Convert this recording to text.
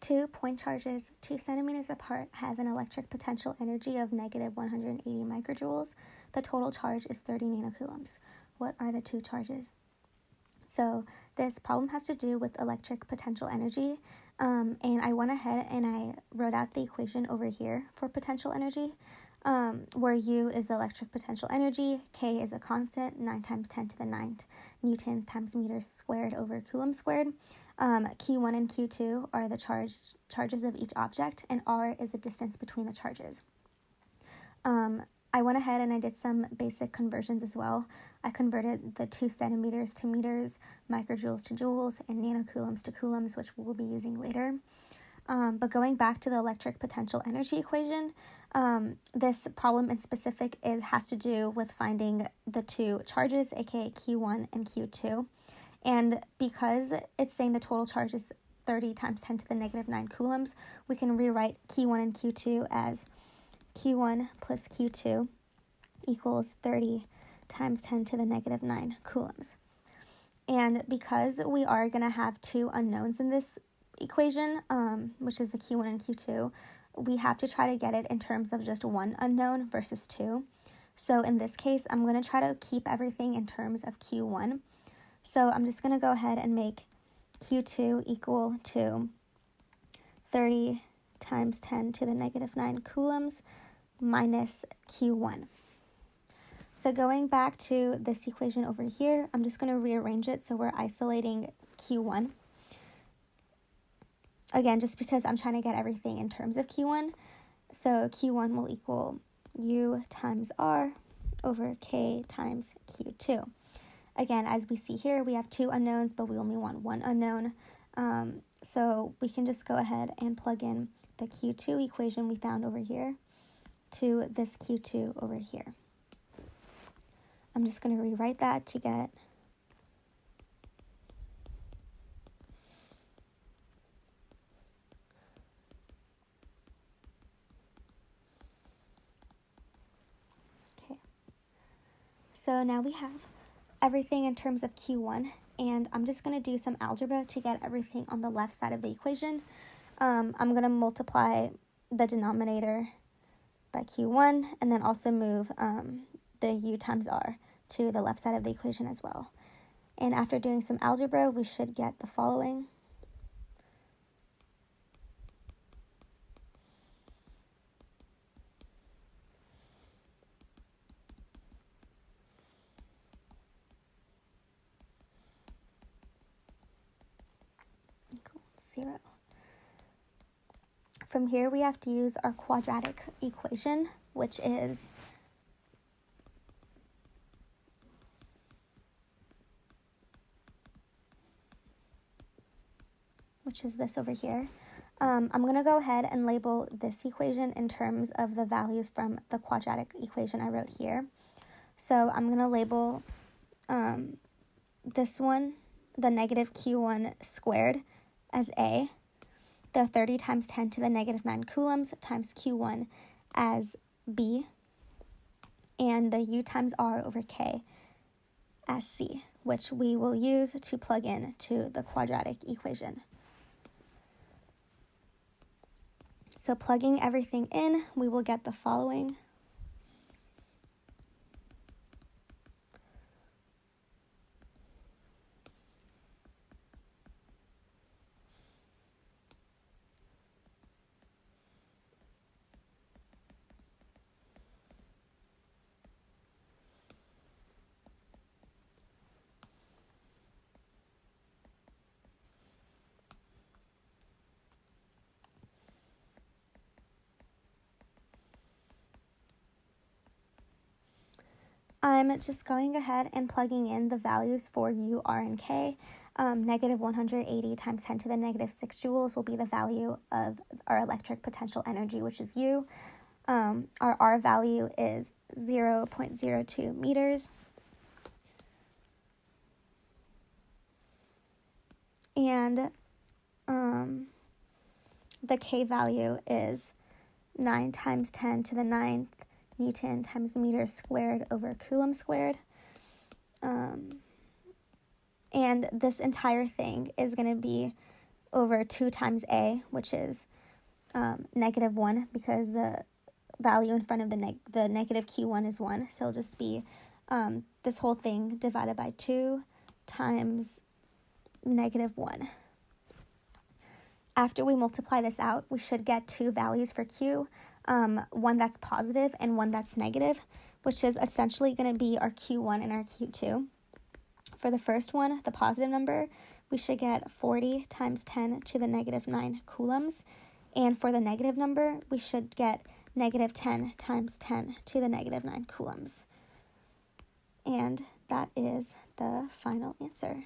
Two point charges 2 centimeters apart have an electric potential energy of negative 180 microjoules. The total charge is 30 nanocoulombs. What are the two charges? So this problem has to do with electric potential energy, and I went ahead and I wrote out the equation over here for potential energy, where U is the electric potential energy, K is a constant, 9 times 10 to the 9th newtons times meters squared over coulomb squared. Q1 and Q2 are the charges of each object, and R is the distance between the charges. I went ahead and I did some basic conversions as well. I converted the 2 centimeters to meters, microjoules to joules, and nanocoulombs to coulombs, which we'll be using later. But going back to the electric potential energy equation, this problem in specific has to do with finding the two charges, aka Q1 and Q2. And because it's saying the total charge is 30 times 10 to the negative 9 coulombs, we can rewrite Q1 and Q2 as Q1 plus Q2 equals 30 times 10 to the negative 9 coulombs. And because we are going to have two unknowns in this equation, which is the Q1 and Q2, we have to try to get it in terms of just one unknown versus two. So in this case, I'm going to try to keep everything in terms of Q1. So I'm just going to go ahead and make Q2 equal to 30 times 10 to the negative 9 coulombs minus Q1. So going back to this equation over here, I'm just going to rearrange it so we're isolating Q1. Again, just because I'm trying to get everything in terms of Q1. So Q1 will equal U times R over K times Q2. Again, as we see here, we have two unknowns, but we only want one unknown. So we can just go ahead and plug in the Q2 equation we found over here to this Q2 over here. I'm just going to rewrite that to get So now we have everything in terms of Q1, and I'm just going to do some algebra to get everything on the left side of the equation. I'm going to multiply the denominator by Q1, and then also move the U times R to the left side of the equation as well. And after doing some algebra, we should get the following. Equals 0. From here, we have to use our quadratic equation, which is this over here. I'm going to go ahead and label this equation in terms of the values from the quadratic equation I wrote here. So I'm going to label this one, the negative Q1 squared, as A, the 30 times 10 to the negative 9 coulombs times Q1 as B, and the U times R over K as C, which we will use to plug in to the quadratic equation. So plugging everything in, we will get the following. I'm just going ahead and plugging in the values for U, R, and K. Negative 180 times 10 to the negative 6 joules will be the value of our electric potential energy, which is U. Our R value is 0.02 meters. And the K value is 9 times 10 to the 9th Newton times meter squared over Coulomb squared. And this entire thing is going to be over 2 times A, which is -1, because the value in front of the negative Q1 is 1. So it'll just be this whole thing divided by 2 times -1. After we multiply this out, we should get two values for Q, one that's positive and one that's negative, which is essentially going to be our Q1 and our Q2. For the first one, the positive number, we should get 40 times 10 to the -9 coulombs. And for the negative number, we should get -10 times 10 to the -9 coulombs. And that is the final answer.